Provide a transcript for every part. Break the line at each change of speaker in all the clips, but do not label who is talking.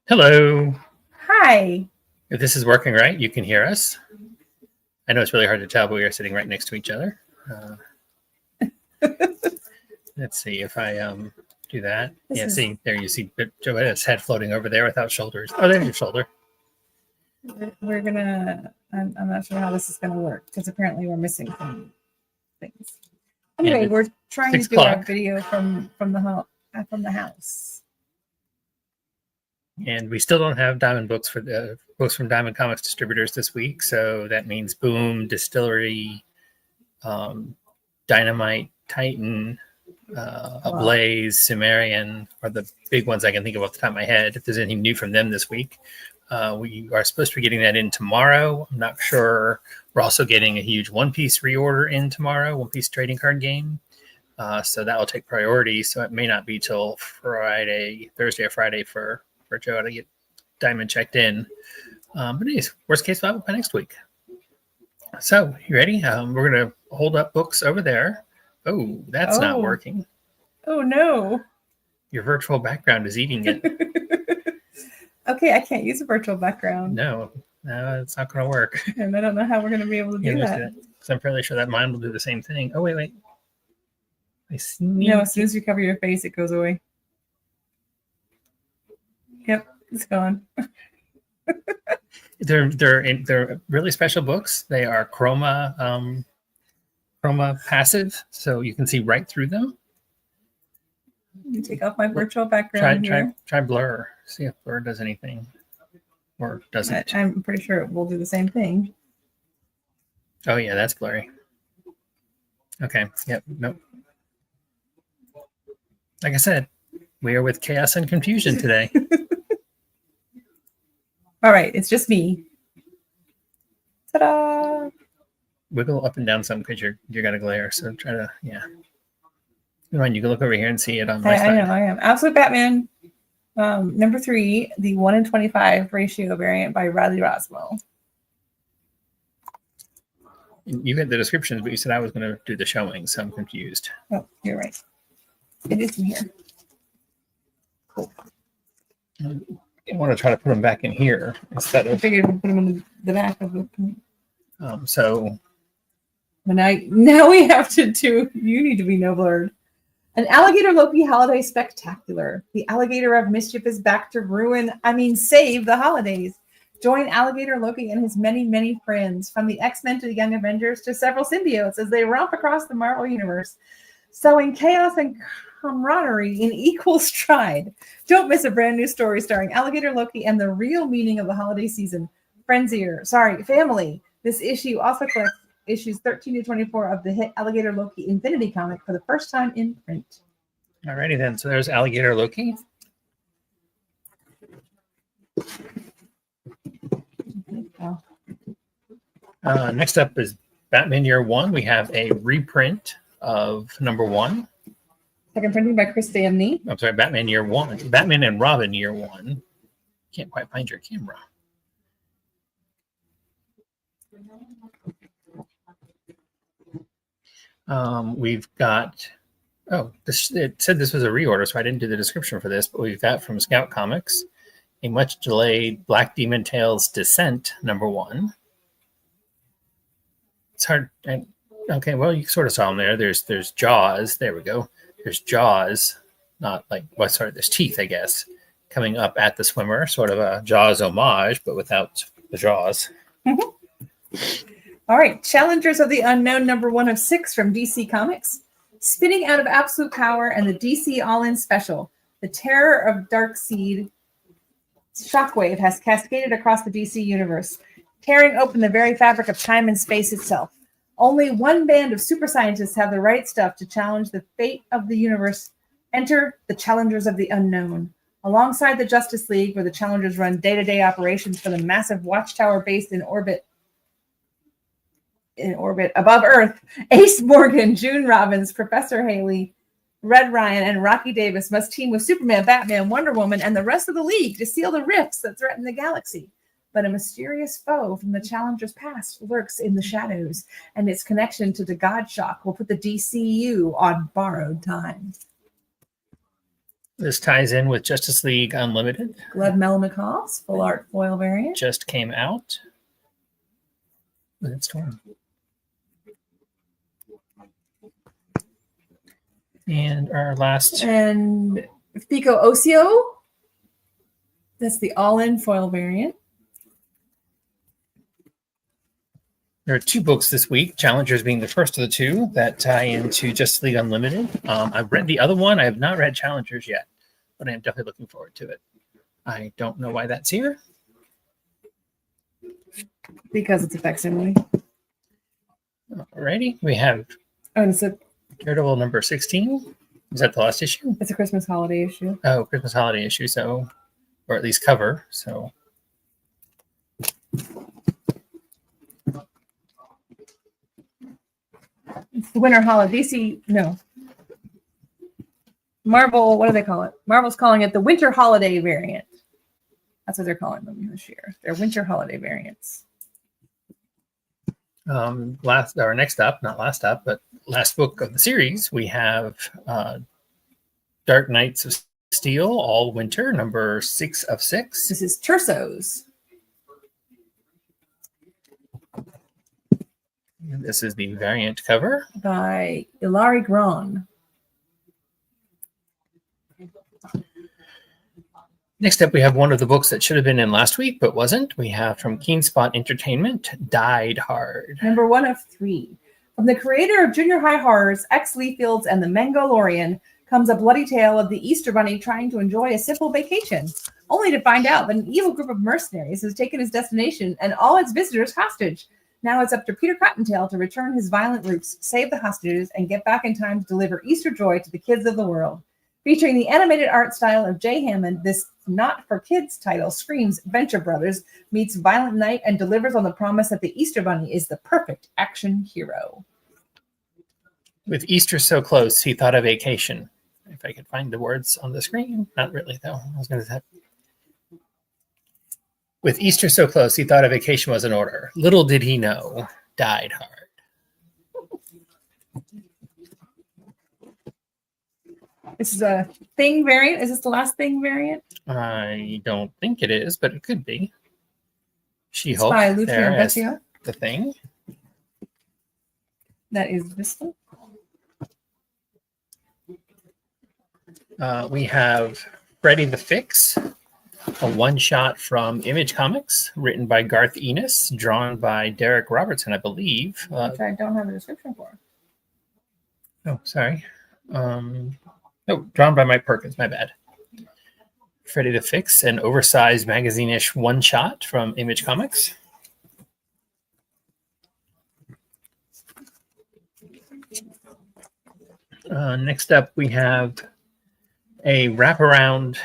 Hello.
Hi.
If this is working right, you can hear us. I know it's really hard to tell, but we are sitting right next to each other. Let's see if I do that. See, there you see Joetta's head floating over there without shoulders. Oh, there's your shoulder.
We're gonna. I'm not sure how this is gonna work because apparently we're missing some things. Anyway, we're trying to do our video from the house.
And we still don't have Diamond books for the books from Diamond Comics distributors this week. So that means Boom, Distillery, Dynamite, Titan, Ablaze, Sumerian are the big ones I can think of off the top of my head. If there's anything new from them this week, we are supposed to be getting that in tomorrow. I'm not sure. We're also getting a huge One Piece reorder in tomorrow, One Piece trading card game. So that will take priority. So it may not be till Thursday or Friday for Joe to get Diamond checked in. But anyways, worst case, we'll have it by next week. So you ready? We're going to hold up books over there. Oh, that's not working.
Oh, no.
Your virtual background is eating it.
Okay, I can't use a virtual background.
No, it's not going to work.
And I don't know how we're going to be able to do that.
Because I'm fairly sure that mine will do the same thing. Oh, wait.
No, as soon as you cover your face, it goes away. Yep, it's gone.
They're really special books. They are chroma passive, so you can see right through them.
Let me take off my virtual background here.
Try blur. See if blur does anything, or doesn't.
I'm pretty sure it will do the same thing.
Oh yeah, that's blurry. Okay. Yep. Nope. Like I said, we are with chaos and confusion today.
All right, it's just me. Ta-da!
Wiggle up and down some because you got a glare. So try to Come on, you can look over here and see it on my side.
I am. Absolute Batman, number 3, the 1-in-25 ratio variant by Riley Roswell.
You had the descriptions, but you said I was going to do the showing, so I'm confused.
Oh, you're right. It is in here. Cool.
I want to try to put them back in here instead of.
I figured we'd put them in the back of the.
So.
But now we have to do. You need to be no blurred. An Alligator Loki holiday spectacular. The Alligator of Mischief is back to save the holidays. Join Alligator Loki and his many, many friends, from the X-Men to the Young Avengers to several symbiotes, as they romp across the Marvel Universe, sowing chaos and camaraderie in equal stride. Don't miss a brand new story starring Alligator Loki and the real meaning of the holiday season. Family. This issue also collects issues 13 to 24 of the hit Alligator Loki Infinity comic for the first time in print.
Alrighty then. So there's Alligator Loki. Next up is Batman Year One. We have a reprint of number 1.
Second printing by Chris Samney.
I'm sorry, Batman Year One. Batman and Robin Year One. Can't quite find your camera. We've got. It said this was a reorder, so I didn't do the description for this. But we've got from Scout Comics a much delayed Black Demon Tales Descent number 1. It's hard. Okay, well, you sort of saw them there. There's Jaws. There we go. There's Jaws, there's teeth, I guess, coming up at the swimmer, sort of a Jaws homage, but without the Jaws.
Mm-hmm. All right, Challengers of the Unknown, number 1 of 6 from DC Comics. Spinning out of absolute power and the DC All-In Special. The terror of Darkseid Shockwave has cascaded across the DC universe, tearing open the very fabric of time and space itself. Only one band of super scientists have the right stuff to challenge the fate of the universe. Enter the Challengers of the Unknown. Alongside the Justice League, where the Challengers run day-to-day operations for the massive watchtower based in orbit above Earth, Ace Morgan, June Robbins, Professor Haley, Red Ryan, and Rocky Davis must team with Superman, Batman, Wonder Woman, and the rest of the League to seal the rifts that threaten the galaxy. but a mysterious foe from the Challenger's past lurks in the shadows, and its connection to the God Shock will put the DCU on borrowed time.
This ties in with Justice League Unlimited.
Gleb Melnikov's full art foil variant.
Just came out. It's torn. And our last.
And Fico Ocio. That's the all-in foil variant.
There are 2 books this week, Challengers being the first of the 2 that tie into Justice League Unlimited. I've read the other one. I have not read Challengers yet, but I am definitely looking forward to it. I don't know why that's here.
Because it's a facsimile.
Alrighty, we have Daredevil number 16. Is that the last issue?
It's a Christmas holiday issue.
Oh, Christmas holiday issue, so, or at least cover, so.
It's the winter holiday. DC, no. Marvel, what do they call it? Marvel's calling it the winter holiday variant. That's what they're calling them this year. They're winter holiday variants.
Next up, not last up, but last book of the series, we have Dark Knights of Steel, all winter, number 6 of 6.
This is Tersos.
This is the variant cover
By Ilari Gran.
Next up, we have one of the books that should have been in last week, but wasn't. We have from Keenspot Entertainment, Died Hard.
Number 1 of 3. From the creator of Junior High Horrors, X Leafields, and the Mangolorian comes a bloody tale of the Easter Bunny trying to enjoy a simple vacation, only to find out that an evil group of mercenaries has taken his destination and all its visitors hostage. Now it's up to Peter Cottontail to return his violent roots, save the hostages, and get back in time to deliver Easter joy to the kids of the world. Featuring the animated art style of Jay Hammond, this not-for-kids title screams Venture Brothers meets Violent Night and delivers on the promise that the Easter Bunny is the perfect action hero.
With Easter so close, he thought of vacation. If I could find the words on the screen. Not really, though. I was going to say. With Easter so close, he thought a vacation was in order. Little did he know, died hard.
This is a Thing variant. Is this the last Thing variant?
I don't think it is, but it could be. She-Hulk
By Lucia
there as
Vecchio.
the Thing.
That is this one.
We have Freddy the Fix, a one-shot from Image Comics, written by Garth Ennis, drawn by Derek Robertson, I believe.
Which I don't have a description for.
Oh, sorry. Drawn by Mike Perkins, my bad. Freddy the Fix, an oversized magazine-ish one-shot from Image Comics. Next up, we have a wraparound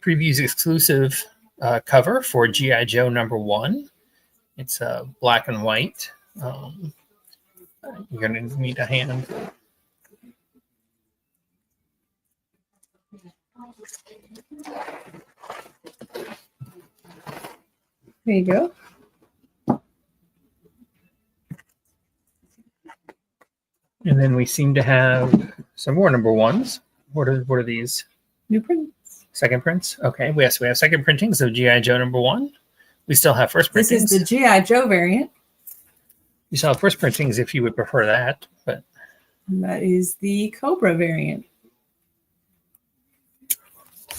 previews exclusive cover for G.I. Joe number 1. It's black and white. You're going to need a hand.
There you go.
And then we seem to have some more number 1s. What are these?
New prints.
Second prints? Okay. Yes, we have second printings of G.I. Joe number 1. We still have first printings.
This is the G.I. Joe variant.
You still have first printings if you would prefer that, but
And that is the Cobra variant.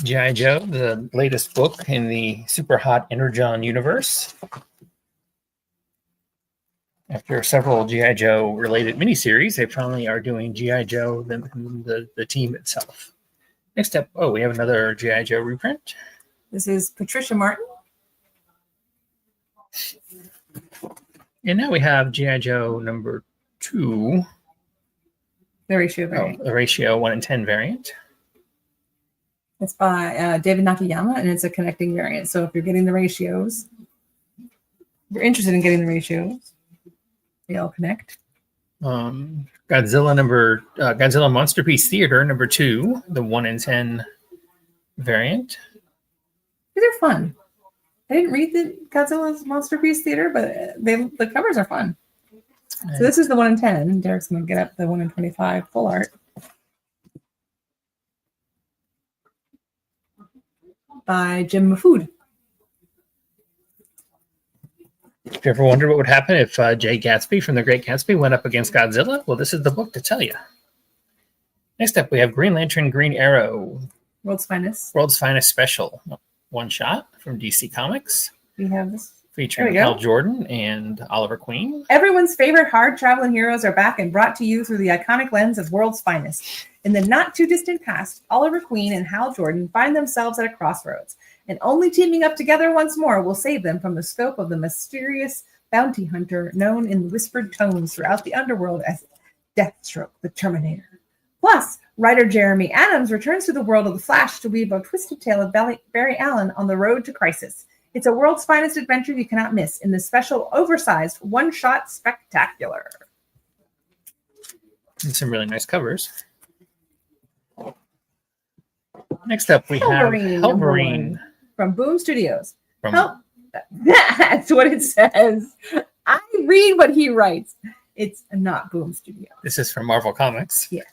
G.I. Joe, the latest book in the super hot Energon universe. After several G.I. Joe related miniseries, they finally are doing G.I. Joe, the team itself. Next up, we have another G.I. Joe reprint.
This is Patricia Martin.
And now we have G.I. Joe number 2.
The ratio variant.
The ratio 1 in 10 variant.
It's by David Nakayama, and it's a connecting variant. So if you're getting the ratios, if you're interested in getting the ratios, they all connect.
Godzilla Monsterpiece Theater number 2, the 1 in 10 variant.
These are fun. I didn't read the Godzilla's Monster Beast Theater, but the covers are fun. So this is the 1 in 10. Derek's going to get up the 1 in 25 full art by Jim Mafood.
If you ever wondered what would happen if Jay Gatsby from The Great Gatsby went up against Godzilla, well, this is the book to tell you. Next up, we have Green Lantern Green Arrow.
World's Finest.
World's Finest Special. One shot from DC Comics.
We have this.
Featuring Hal Jordan and Oliver Queen.
Everyone's favorite hard-traveling heroes are back and brought to you through the iconic lens of World's Finest. In the not-too-distant past, Oliver Queen and Hal Jordan find themselves at a crossroads, and only teaming up together once more will save them from the scope of the mysterious bounty hunter known in whispered tones throughout the underworld as Deathstroke, the Terminator. Plus, writer Jeremy Adams returns to the world of The Flash to weave a twisted tale of Barry Allen on the road to crisis. It's a World's Finest adventure you cannot miss in this special, oversized, one-shot spectacular.
And some really nice covers. Next up, we have Helverine.
From Boom Studios. That's what it says. I read what he writes. It's not Boom Studios.
This is from Marvel Comics.
Yes.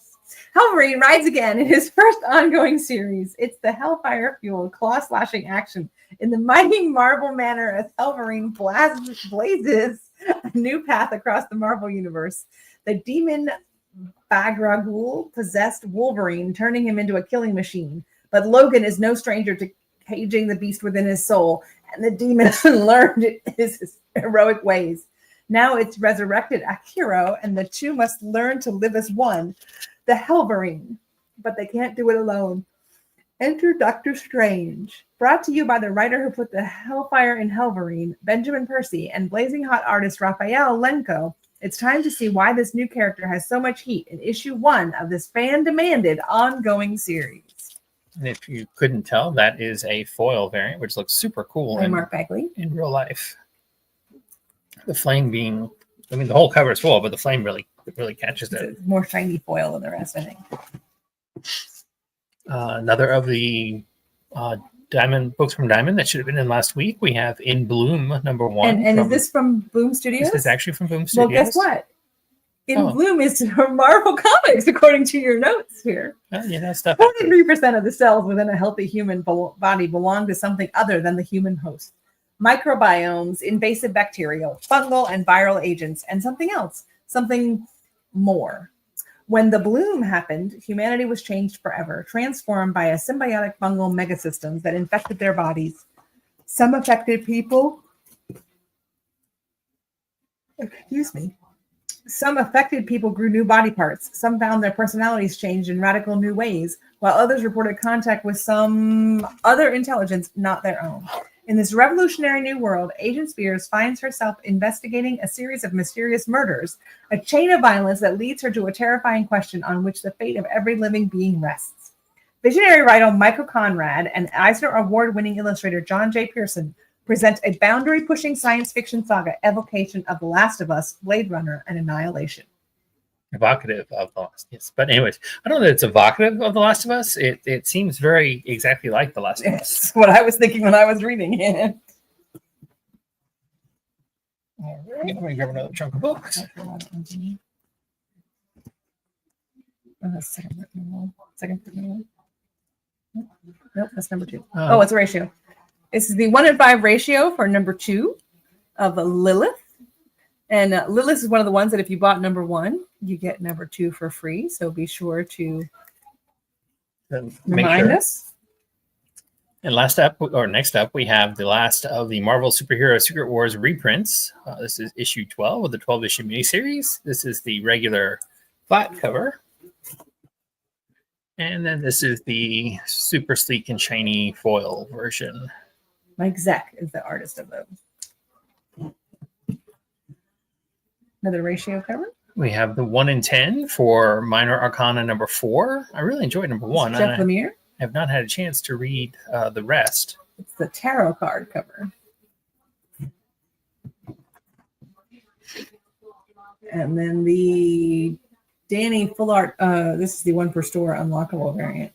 Helverine rides again in his first ongoing series. It's the Hellfire-fueled, claw-slashing action in the mighty Marvel manner as Helverine blazes a new path across the Marvel universe. The demon Bagragul possessed Wolverine, turning him into a killing machine. But Logan is no stranger to caging the beast within his soul, and the demon learned his heroic ways. Now it's resurrected Akiro, and the two must learn to live as one, the Helverine. But they can't do it alone. Enter Doctor Strange. Brought to you by the writer who put the Hellfire in Helverine, Benjamin Percy, and blazing hot artist Raphael Lenko. It's time to see why this new character has so much heat in issue 1 of this fan-demanded ongoing series.
And if you couldn't tell, that is a foil variant, which looks super cool
Mark Bagley
in real life. The flame being, the whole cover is full, but the flame really catches it.
It's more shiny foil than the rest, I think.
Another of the Diamond books from Diamond that should have been in last week. We have In Bloom #1.
And is this from Boom Studios?
This is actually from Boom Studios.
Well, guess what? In Bloom is from Marvel Comics, according to your notes here.
That stuff.
43% of the cells within a healthy human body belong to something other than the human host. Microbiomes, invasive bacterial, fungal, and viral agents, and something else, something more. When the bloom happened, humanity was changed forever, transformed by a symbiotic fungal megasystems that infected their bodies. Some affected people. Some affected people grew new body parts. Some found their personalities changed in radical new ways, while others reported contact with some other intelligence not their own. In this revolutionary new world, Agent Spears finds herself investigating a series of mysterious murders, a chain of violence that leads her to a terrifying question on which the fate of every living being rests. Visionary writer Michael Conrad and Eisner Award-winning illustrator John J. Pearson present a boundary-pushing science fiction saga evocation of The Last of Us, Blade Runner, and Annihilation.
Evocative of The Last of Us. But anyways, I don't know that it's evocative of The Last of Us. It seems very exactly like The Last of Us.
That's what I was thinking when I was reading it.
All right, let me grab another chunk of books.
Second. Nope, that's number 2. It's a ratio. This is the 1 in 5 ratio for number 2 of Lilith. And Lilith is one of the ones that if you bought number 1, you get number 2 for free. So be sure to remind us.
And next up, we have the last of the Marvel Superhero Secret Wars reprints. This is issue 12 of the 12-issue miniseries. This is the regular flat cover. And then this is the super sleek and shiny foil version.
Mike Zeck is the artist of those. Another ratio cover.
We have the 1 in 10 for Minor Arcana number 4. I really enjoyed number 1.
Jeff Lemire.
I have not had a chance to read the rest.
It's the tarot card cover. And then the Danny Full Art. This is the 1 per store unlockable variant.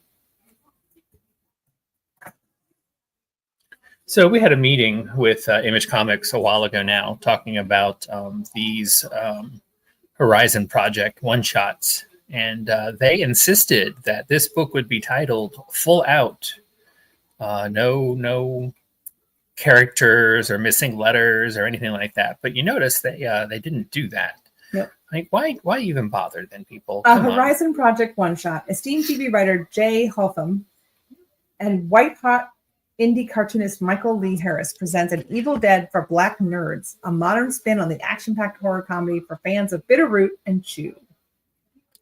So we had a meeting with Image Comics a while ago now, talking about these Horizon Project one-shots. And they insisted that this book would be titled Full Out. No characters or missing letters or anything like that. But you notice they didn't do that.
Yep.
Like, why even bother then, people?
A Horizon Project one-shot. Esteemed TV writer Jay Hotham and white-hot indie cartoonist Michael Lee Harris presents An Evil Dead for Black Nerds, a modern spin on the action-packed horror comedy for fans of Bitterroot and Chew.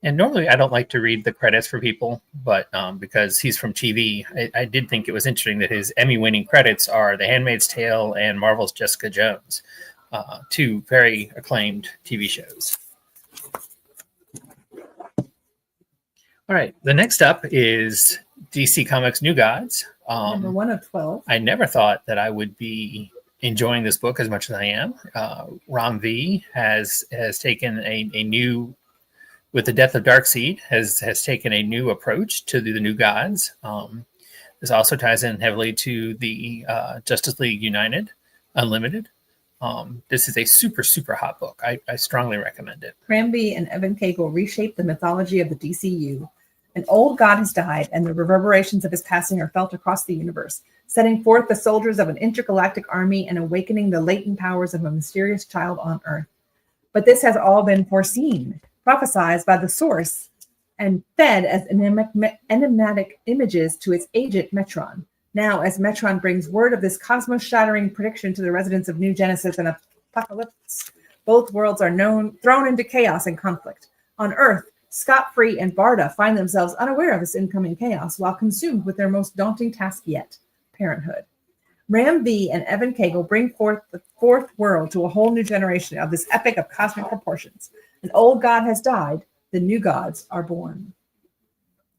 And normally I don't like to read the credits for people, but because he's from TV, I did think it was interesting that his Emmy-winning credits are The Handmaid's Tale and Marvel's Jessica Jones, two very acclaimed TV shows. All right, the next up is DC Comics New Gods.
Number 1 of 12.
I never thought that I would be enjoying this book as much as I am. Ram V has taken a new, with the death of Darkseid, has taken a new approach to the New Gods. This also ties in heavily to the Justice League United Unlimited. This is a super, super hot book. I strongly recommend it.
Cranby and Evan Cagle reshape the mythology of the DCU. An old god has died, and the reverberations of his passing are felt across the universe, setting forth the soldiers of an intergalactic army and awakening the latent powers of a mysterious child on Earth. But this has all been foreseen, prophesied by the source, and fed as enigmatic images to its agent Metron. Now, as Metron brings word of this cosmos-shattering prediction to the residents of New Genesis and Apocalypse, both worlds are thrown into chaos and conflict. On Earth, Scott-Free and Barda find themselves unaware of this incoming chaos while consumed with their most daunting task yet, parenthood. Ram V and Evan Cagle bring forth the fourth world to a whole new generation of this epic of cosmic proportions. An old god has died, the new gods are born.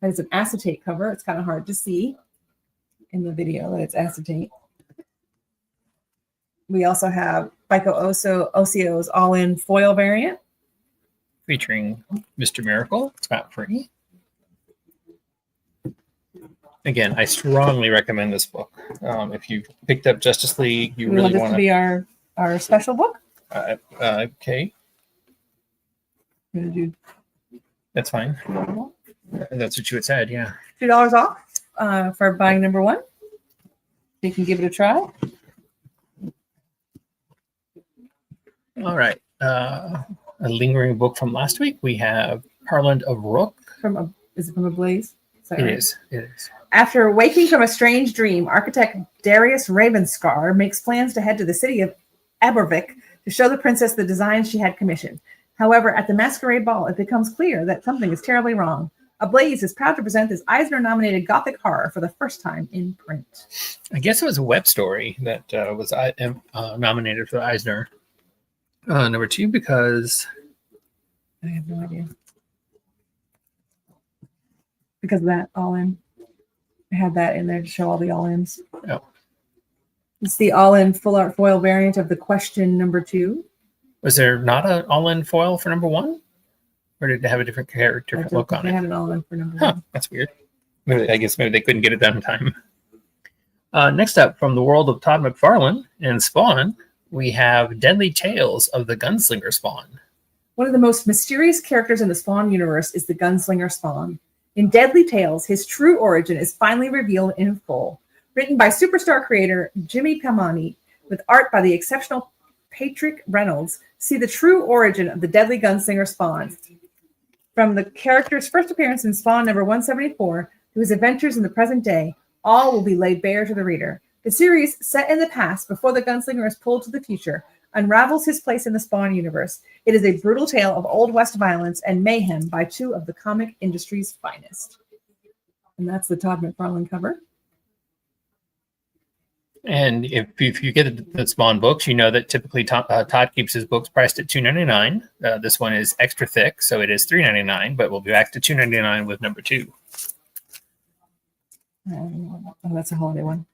That is an acetate cover. It's kind of hard to see in the video that it's acetate. We also have Fico Ocio's all-in foil variant.
Featuring Mr. Miracle, Scott-Free. Again, I strongly recommend this book. If you picked up Justice League, you really want
this to be our special book.
Okay, that's fine. That's what you had said, yeah.
$2 off for buying number 1. You can give it a try.
All right. A lingering book from last week. We have Harland of Rook.
Is it from Ablaze?
It is.
After waking from a strange dream, architect Darius Ravenscar makes plans to head to the city of Abervic to show the princess the designs she had commissioned. However, at the masquerade ball, it becomes clear that something is terribly wrong. Ablaze is proud to present this Eisner-nominated Gothic horror for the first time in print.
I guess it was a web story that was nominated for the Eisner. Number 2, because
I have no idea. Because of that all-in. I had that in there to show all the all-ins.
Oh.
It's the all-in full art foil variant of the Question number 2.
Was there not an all-in foil for number 1? Or did it have a different character look on it?
They had an all-in for number 1.
That's weird. I guess maybe they couldn't get it done in time. Next up, from the world of Todd McFarlane and Spawn, we have Deadly Tales of the Gunslinger Spawn.
One of the most mysterious characters in the Spawn universe is the Gunslinger Spawn. In Deadly Tales, his true origin is finally revealed in full. Written by superstar creator Jimmy Pamani, with art by the exceptional Patrick Reynolds, see the true origin of the Deadly Gunslinger Spawn. From the character's first appearance in Spawn number 174 to his adventures in the present day, all will be laid bare to the reader. The series, set in the past before the gunslinger is pulled to the future, unravels his place in the Spawn universe. It is a brutal tale of Old West violence and mayhem by 2 of the comic industry's finest. And that's the Todd McFarlane cover.
And if you get the Spawn books, you know that typically Todd keeps his books priced at $2.99. This one is extra thick, so it is $3.99, but we'll be back to $2.99 with number 2.
Oh, that's a holiday one.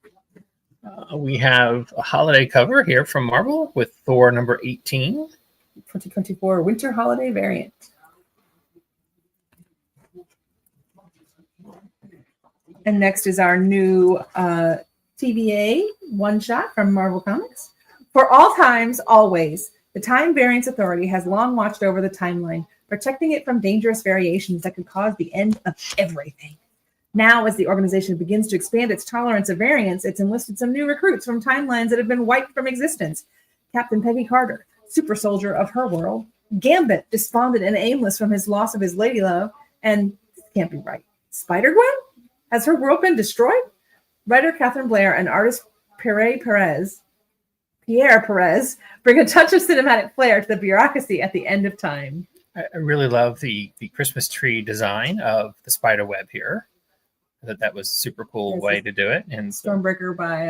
We have a holiday cover here from Marvel with Thor number 18.
2024 Winter Holiday variant. And next is our new TVA one-shot from Marvel Comics. For all times, always, the Time Variance Authority has long watched over the timeline, protecting it from dangerous variations that could cause the end of everything. Now, as the organization begins to expand its tolerance of variance, it's enlisted some new recruits from timelines that have been wiped from existence. Captain Peggy Carter, super soldier of her world. Gambit, despondent and aimless from his loss of his lady love. And this can't be right. Spider-Gwen? Has her world been destroyed? Writer Catherine Blair and artist Pierre Perez bring a touch of cinematic flair to the bureaucracy at the end of time.
I really love the Christmas tree design of the spider web here. That was a super cool way to do it. And
Stormbreaker by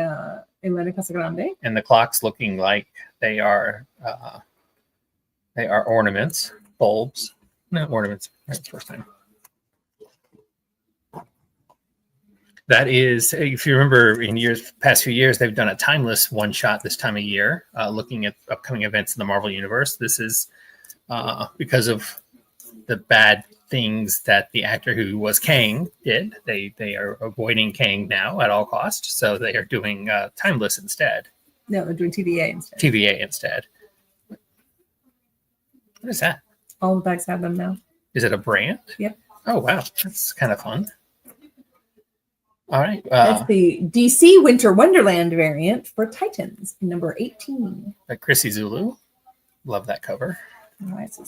Elena Casagrande.
And the clocks looking like they are ornaments, bulbs. No, ornaments. Right, first time. That is, if you remember, in past few years, they've done a timeless one shot this time of year, looking at upcoming events in the Marvel Universe. This is because of the bad things that the actor who was Kang did. They are avoiding Kang now at all costs, so they are doing timeless instead.
No, they're doing TVA instead.
TVA instead. What is that?
All the bags have them now.
Is it a brand?
Yep.
Oh wow, that's kind of fun. All right.
That's the DC Winter Wonderland variant for Titans, number 18.
By Chrissy Zulu. Love that cover.
All right, so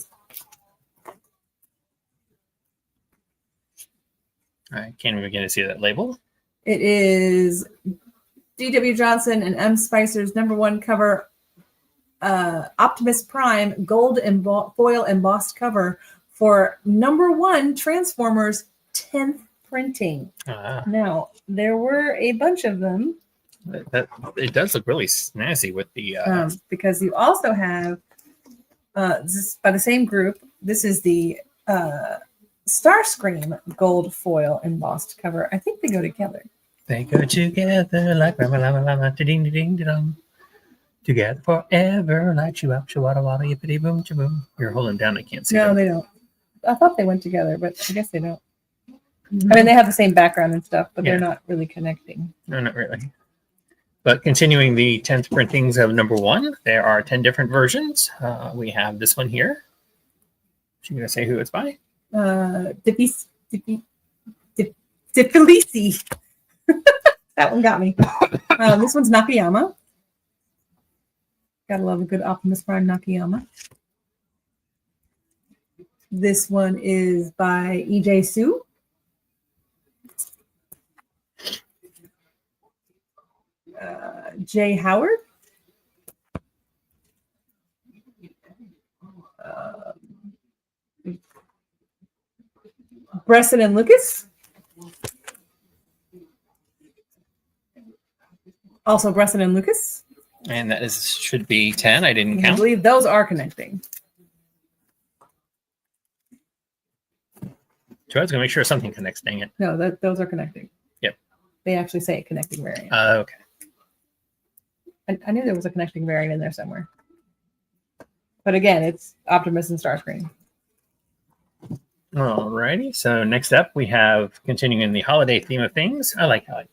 I can't even begin to see that label.
it is D.W. Johnson and M. Spicer's number one cover, Optimus Prime gold foil embossed cover for number one Transformers 10th printing. Now, there were a bunch of them.
It does look really snazzy with the...
because you also have, this by the same group, this is the Starscream gold foil embossed cover. I think they go together.
They go together like ding-ding-ding-ding. Together forever, like wada wada yippity boom boom. You're holding down. I can't see.
No,
them.
they don't. I thought they went together, but I guess they don't. I mean, they have the same background and stuff, but they're not really connecting.
No, not really. But continuing the 10th printings of number one, there are 10 different versions. We have this one here. She's going to say who it's by?
Diffilici. That one got me. This one's Nakayama. Gotta love a good Optimus Prime Nakayama. This one is by E.J. Sue. Jay Howard. Bresson and Lucas. Also Bresson and Lucas.
And that should be 10. I didn't count.
I believe those are connecting.
So I was going to make sure something connects, dang it.
No, those are connecting.
Yep.
They actually say connecting variant.
Okay.
I knew there was a connecting variant in there somewhere. But again, it's Optimus and Starscream.
Alrighty. So next up, we have continuing in the holiday theme of things. I like how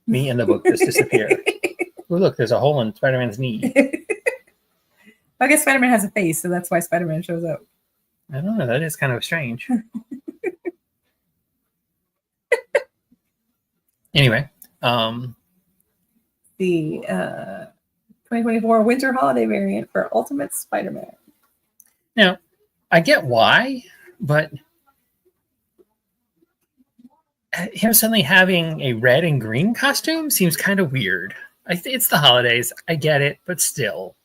me and the book just disappear. Oh, look, there's a hole in Spider-Man's knee.
I guess Spider-Man has a face, so that's why Spider-Man shows up.
I don't know. That is kind of strange. Anyway,
the 2024 Winter Holiday variant for Ultimate Spider-Man.
Now, I get why, but him suddenly having a red and green costume seems kind of weird. It's the holidays. I get it, but still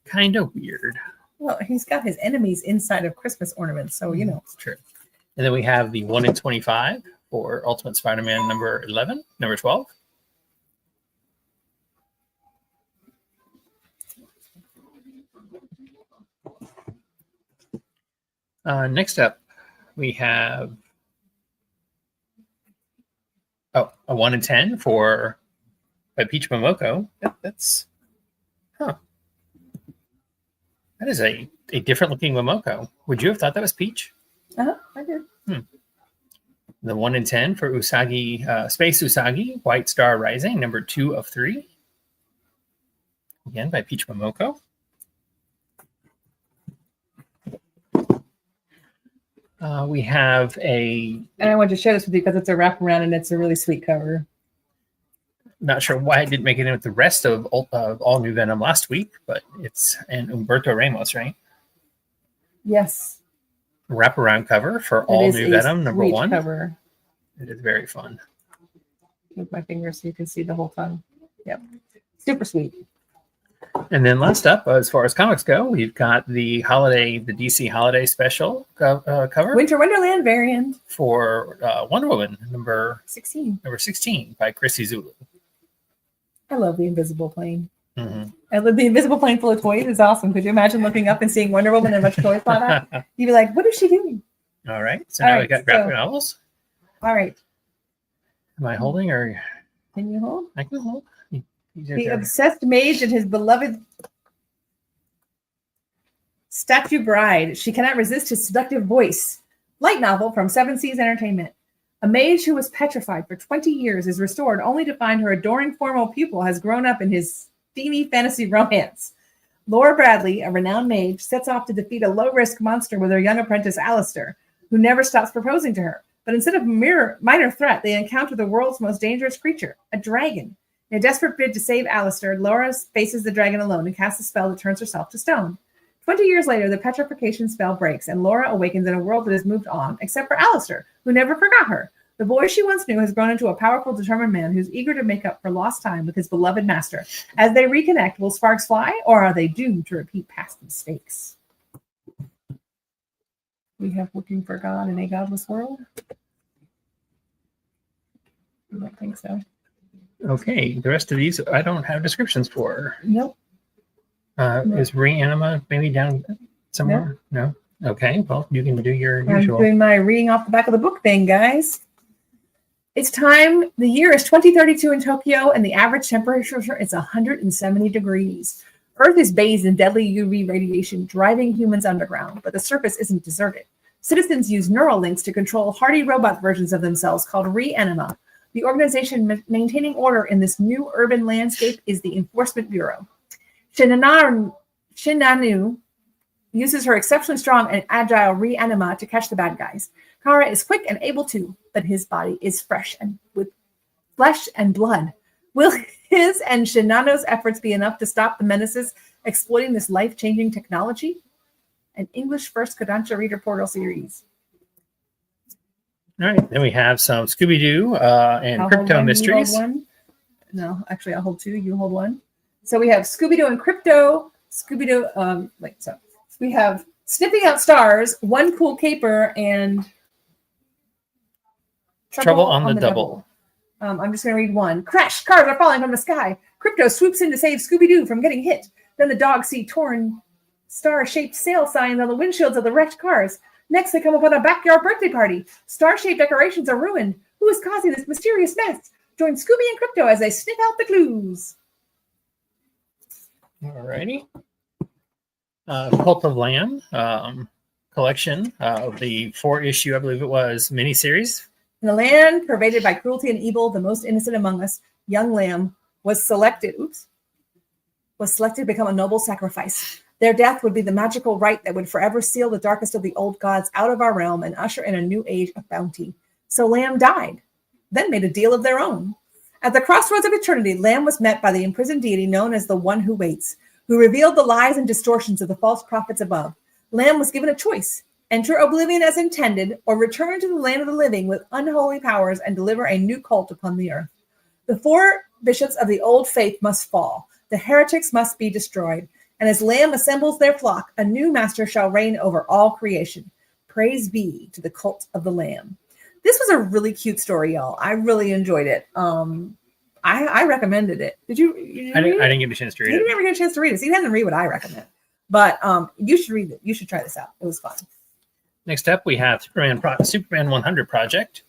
kind of weird.
Well, he's got his enemies inside of Christmas ornaments, so you know.
It's true. And then we have the 1 in 25 for Ultimate Spider-Man number 11, number 12. Next up, we have a 1 in 10 for by Peach Momoko. That's that is a different looking Momoko. Would you have thought that was Peach?
I did.
The 1 in 10 for Usagi, Space Usagi, White Star Rising, number 2 of 3. Again, by Peach Momoko. We have
And I wanted to share this with you because it's a wraparound and it's a really sweet cover.
Not sure why it didn't make it in with the rest of All New Venom last week, but it's an Humberto Ramos, right?
Yes.
Wraparound cover for All New Venom, number 1.
Cover.
It is very fun.
With my fingers so you can see the whole tongue. Yep. Super sweet.
And then last up, as far as comics go, we've got the DC Holiday Special cover.
Winter Wonderland variant.
For Wonder Woman, number
16.
Number 16 by Chrissy Zulu.
I love the invisible plane.
Mm-hmm.
I love the invisible plane full of toys. It's awesome. Could you imagine looking up and seeing Wonder Woman and a bunch of toys fly out? You'd be like, what is she doing?
All right. So now we got graphic novels.
All right.
Am I holding or?
Can you hold?
I can hold.
The obsessed mage and his beloved statue bride. She cannot resist his seductive voice. Light novel from Seven Seas Entertainment. A mage who was petrified for 20 years is restored only to find her adoring formal pupil has grown up in his steamy fantasy romance. Laura Bradley, a renowned mage, sets off to defeat a low-risk monster with her young apprentice Alistair, who never stops proposing to her. But instead of a minor threat, they encounter the world's most dangerous creature, a dragon. In a desperate bid to save Alistair, Laura faces the dragon alone and casts a spell that turns herself to stone. 20 years later, the petrification spell breaks, and Laura awakens in a world that has moved on, except for Alistair, who never forgot her. The boy she once knew has grown into a powerful, determined man who's eager to make up for lost time with his beloved master. As they reconnect, will sparks fly, or are they doomed to repeat past mistakes? We have Looking for God in a Godless World. I don't think so.
Okay, the rest of these I don't have descriptions for.
Nope.
Is Reanima maybe down somewhere? No. Okay, well, you can do your usual.
I'm doing my reading off the back of the book thing, guys. It's time. The year is 2032 in Tokyo, and the average temperature is 170 degrees. Earth is bathed in deadly UV radiation, driving humans underground, but the surface isn't deserted. Citizens use neural links to control hardy robot versions of themselves called Reanima. The organization maintaining order in this new urban landscape is the Enforcement Bureau. Shinanu uses her exceptionally strong and agile Reanima to catch the bad guys. Kara is quick and able to, but his body is fresh and with flesh and blood. Will his and Shinanu's efforts be enough to stop the menaces exploiting this life-changing technology? An English first Kodansha Reader Portal series.
All right, then we have some Scooby-Doo and Crypto Mysteries.
No, actually, I'll hold 2. You hold 1. So we have Scooby-Doo and Crypto. Scooby-Doo, we have Sniffing Out Stars, One Cool Caper, and
Trouble on the Double.
I'm just going to read 1. Crash! Cars are falling from the sky. Crypto swoops in to save Scooby-Doo from getting hit. Then the dogs see torn star-shaped sail signs on the windshields of the wrecked cars. Next, they come upon a backyard birthday party. Star-shaped decorations are ruined. Who is causing this mysterious mess? Join Scooby and Crypto as they sniff out the clues.
All righty. Cult of Lamb collection of the 4-issue, I believe it was, miniseries.
In a land pervaded by cruelty and evil, the most innocent among us, young Lamb, was selected to become a noble sacrifice. Their death would be the magical rite that would forever seal the darkest of the old gods out of our realm and usher in a new age of bounty. So Lamb died, then made a deal of their own. At the crossroads of eternity, Lamb was met by the imprisoned deity known as the One Who Waits, who revealed the lies and distortions of the false prophets above. Lamb was given a choice: enter oblivion as intended, or return to the land of the living with unholy powers and deliver a new cult upon the earth. The 4 bishops of the old faith must fall. The heretics must be destroyed. And as Lamb assembles their flock, a new master shall reign over all creation. Praise be to the cult of the Lamb. This was a really cute story, y'all. I really enjoyed it. I recommended it. Did you
I didn't get a chance to read it.
You never get a chance to read it. So you didn't read what I recommend. But you should read it. You should try this out. It was fun.
Next up, we have Superman 100 Project.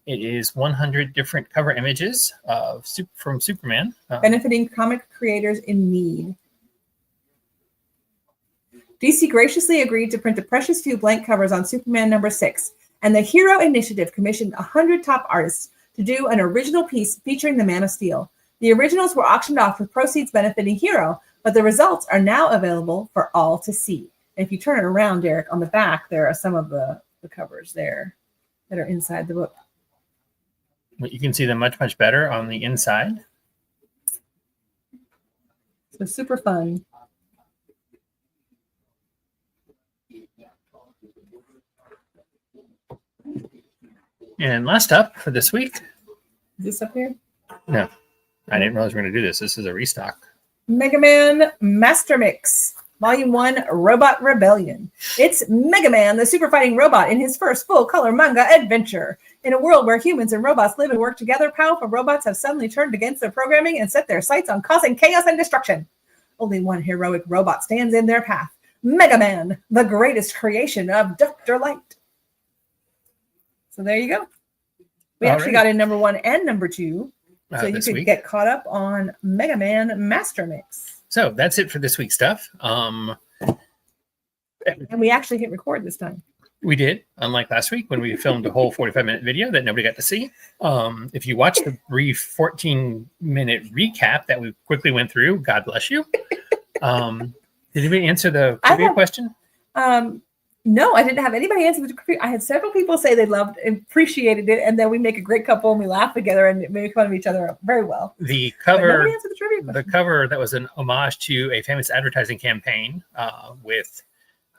It is 100 different cover images from Superman.
Benefiting comic creators in need. DC graciously agreed to print the precious few blank covers on Superman number 6, And the Hero Initiative commissioned 100 top artists to do an original piece featuring the Man of Steel. The originals were auctioned off with proceeds benefiting Hero, but the results are now available for all to see. And if you turn it around, Derek, on the back, there are some of the covers there that are inside the book.
But you can see them much, much better on the inside.
So super fun.
And last up for this week.
Is this up here?
No, I didn't realize we were going to do this. This is a restock.
Mega Man Master Mix, Volume 1, Robot Rebellion. It's Mega Man, the super fighting robot, in his first full-color manga adventure. In a world where humans and robots live and work together, powerful robots have suddenly turned against their programming and set their sights on causing chaos and destruction. Only one heroic robot stands in their path. Mega Man, the greatest creation of Dr. Light. So there you go. We actually got in number 1 and number 2. So you could get caught up on Mega Man Master Mix.
So that's it for this week's stuff.
And we actually hit record this time.
We did, unlike last week when we filmed a whole 45-minute video that nobody got to see. If you watch the brief 14-minute recap that we quickly went through, God bless you. Did anybody answer the trivia question?
No, I didn't have anybody answer the trivia. I had several people say they loved and appreciated it, and then we make a great couple and we laugh together and make fun of each other very well.
The cover, that was an homage to a famous advertising campaign with,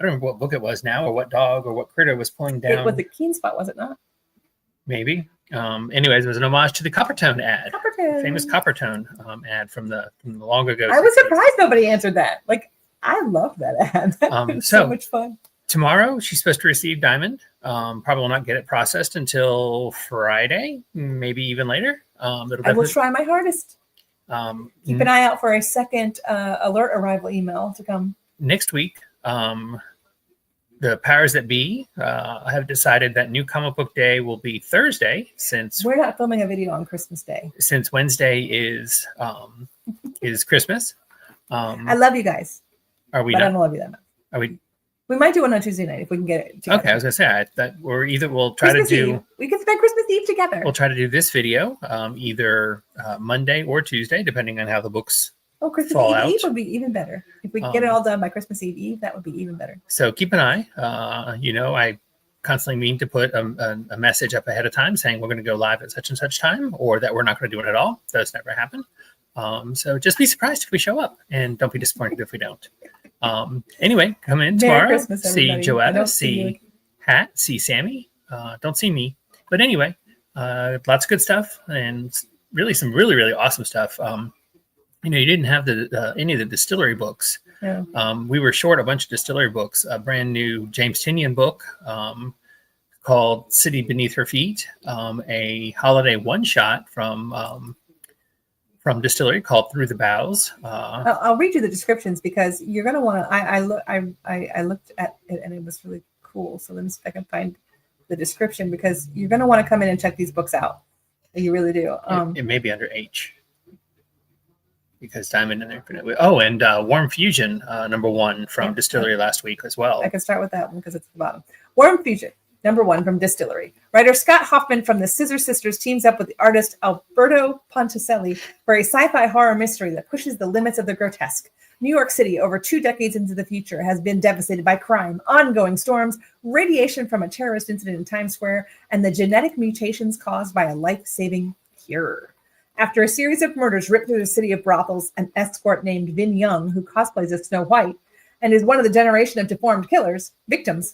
I don't remember what book it was now, or what dog or what critter was pulling down.
It was the Keen Spot, was it not?
Maybe. Anyways, it was an homage to the Coppertone ad. Famous Coppertone ad from the long ago.
I was surprised nobody answered that. Like, I love that ad. That was so much fun.
Tomorrow, she's supposed to receive Diamond. Probably will not get it processed until Friday, maybe even later.
I will try my hardest. Keep an eye out for a second alert arrival email to come.
Next week, the powers that be have decided that New Comic Book Day will be Thursday, since
we're not filming a video on Christmas Day.
Since Wednesday is Christmas.
I love you guys.
Are we?
But I don't love you that much.
Are we?
We might do one on Tuesday night if we can get it together.
Okay, I was gonna say we'll try
Christmas
to do.
Eve. We can spend Christmas Eve together.
We'll try to do this video either Monday or Tuesday, depending on how the books.
Oh, Christmas Eve would be even better. If we get it all done by Christmas Eve, that would be even better.
So keep an eye. I constantly mean to put a message up ahead of time saying we're going to go live at such and such time, or that we're not going to do it at all. Does never happen. So just be surprised if we show up, and don't be disappointed if we don't. Anyway, come in tomorrow. See Joetta, see Hat, see Sammy. Don't see me, but anyway, lots of good stuff and really some really, really awesome stuff. You didn't have any of the distillery books.
Yeah.
We were short a bunch of distillery books. A brand new James Tinian book called City Beneath Her Feet. A holiday one-shot from Distillery called Through the Boughs.
I'll read you the descriptions because you're going to want to. I looked at it and it was really cool. So let me see if I can find the description because you're going to want to come in and check these books out. You really do.
It may be under H. Because Diamond and Infinite. Oh, and Warm Fusion, number 1 from Distillery last week as well.
I can start with that one because it's at the bottom. Warm Fusion, number 1 from Distillery. Writer Scott Hoffman from the Scissor Sisters teams up with the artist Alberto Ponticelli for a sci-fi horror mystery that pushes the limits of the grotesque. New York City, over 2 decades into the future, has been devastated by crime, ongoing storms, radiation from a terrorist incident in Times Square, and the genetic mutations caused by a life-saving cure. After a series of murders ripped through the city of brothels, an escort named Vin Young, who cosplays as Snow White and is one of the generation of deformed victims,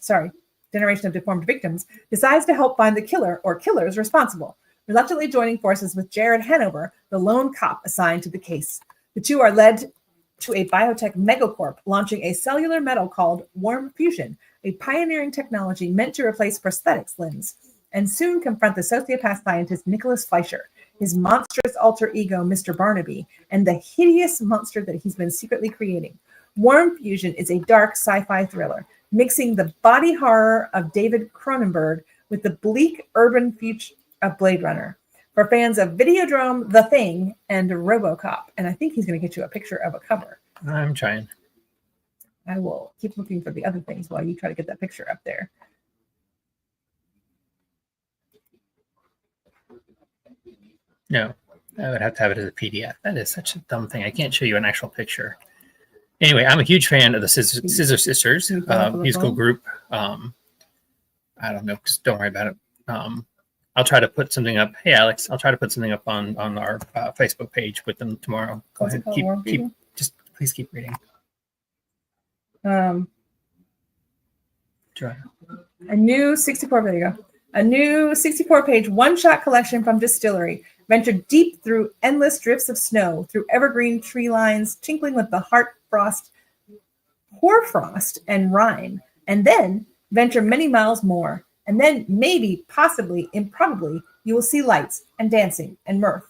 decides to help find the killer or killers responsible, reluctantly joining forces with Jared Hanover, the lone cop assigned to the case. The two are led to a biotech megacorp launching a cellular metal called Warm Fusion, a pioneering technology meant to replace prosthetics limbs, and soon confront the sociopath scientist Nicholas Fleischer, his monstrous alter ego, Mr. Barnaby, and the hideous monster that he's been secretly creating. Warm Fusion is a dark sci-fi thriller, mixing the body horror of David Cronenberg with the bleak urban future of Blade Runner. For fans of Videodrome, The Thing, and RoboCop. And I think he's going to get you a picture of a cover.
I'm trying.
I will keep looking for the other things while you try to get that picture up there.
No, I would have to have it as a PDF. That is such a dumb thing. I can't show you an actual picture. Anyway, I'm a huge fan of the Scissor Sisters musical group. I don't know. Just don't worry about it. I'll try to put something up. Hey, Alex, I'll try to put something up on our Facebook page with them tomorrow. Go ahead. Please keep reading. Try.
A new 64. There you go. A new 64-page one-shot collection from Distillery. Ventured deep through endless drifts of snow, through evergreen tree lines, tinkling with the hoarfrost and rime, and then venture many miles more. And then maybe, possibly, improbably, you will see lights and dancing and mirth.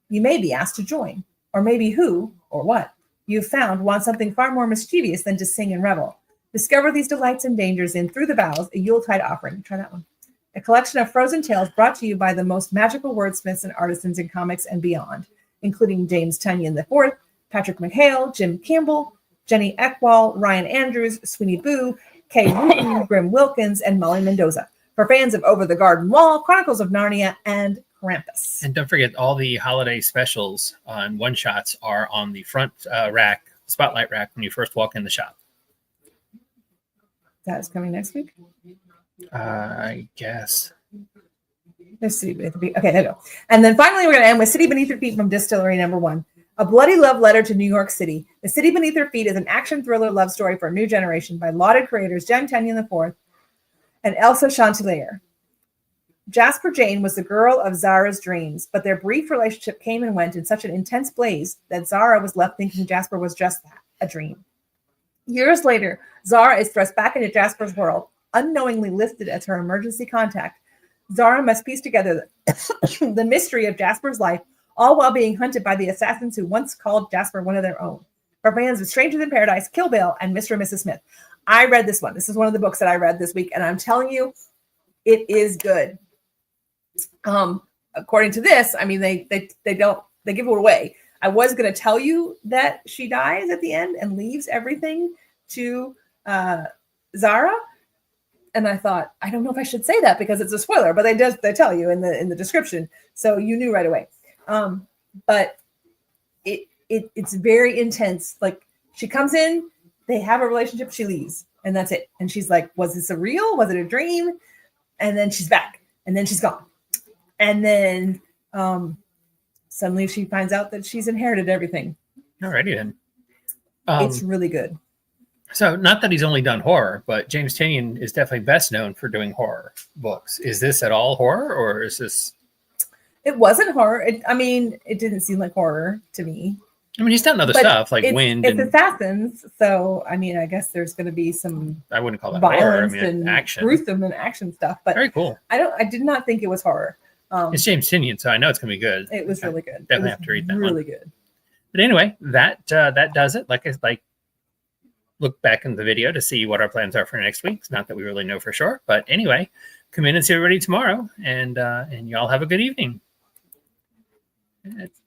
You may be asked to join, or maybe who, or what, you've found wants something far more mischievous than to sing and revel. Discover these delights and dangers in Through the Boughs, a Yuletide offering. Try that one. A collection of frozen tales brought to you by the most magical wordsmiths and artisans in comics and beyond, including James Tunyon IV, Patrick McHale, Jim Campbell, Jenny Eckwall, Ryan Andrews, Sweeney Boo, Kay Wooten, Grim Wilkins, and Molly Mendoza. For fans of Over the Garden Wall, Chronicles of Narnia, and Krampus.
And don't forget, all the holiday specials on one-shots are on the front rack, spotlight rack, when you first walk in the shop.
That is coming next week?
I guess.
Let's see. Okay, there you go. And then finally, we're going to end with City Beneath Your Feet from Distillery #1. A bloody love letter to New York City. The City Beneath Your Feet is an action thriller love story for a new generation by lauded creators James Tunyon IV and Elsa Chantillier. Jasper Jane was the girl of Zara's dreams, but their brief relationship came and went in such an intense blaze that Zara was left thinking Jasper was just that, a dream. Years later, Zara is thrust back into Jasper's world, unknowingly listed as her emergency contact. Zara must piece together the mystery of Jasper's life, all while being hunted by the assassins who once called Jasper one of their own. For fans of Strangers in Paradise, Kill Bill, and Mr. and Mrs. Smith. I read this one. This is one of the books that I read this week, and I'm telling you, it is good. According to this, I mean, they give it away. I was going to tell you that she dies at the end and leaves everything to Zara. And I thought, I don't know if I should say that because it's a spoiler, but they tell you in the description. So you knew right away. But it's very intense. Like, she comes in, they have a relationship, she leaves, and that's it. And she's like, was this a real? Was it a dream? And then she's back, and then she's gone. And then suddenly she finds out that she's inherited everything.
Alrighty then.
It's really good.
So, not that he's only done horror, but James Tunyon is definitely best known for doing horror books. Is this at all horror, or is this?
It wasn't horror. It didn't seem like horror to me.
I mean, he's done other stuff like Wind.
It's assassins, so I guess there's going to be some.
I wouldn't call that
violence
horror. I mean,
and
action,
gruesome and action stuff. But
very cool.
I did not think it was horror.
It's James Tunyon, so I know it's going to be good.
It was really good.
Definitely have to read that one.
Really good.
But anyway, that does it. Like look back in the video to see what our plans are for next week. It's not that we really know for sure, but anyway, come in and see everybody tomorrow, and y'all have a good evening. That's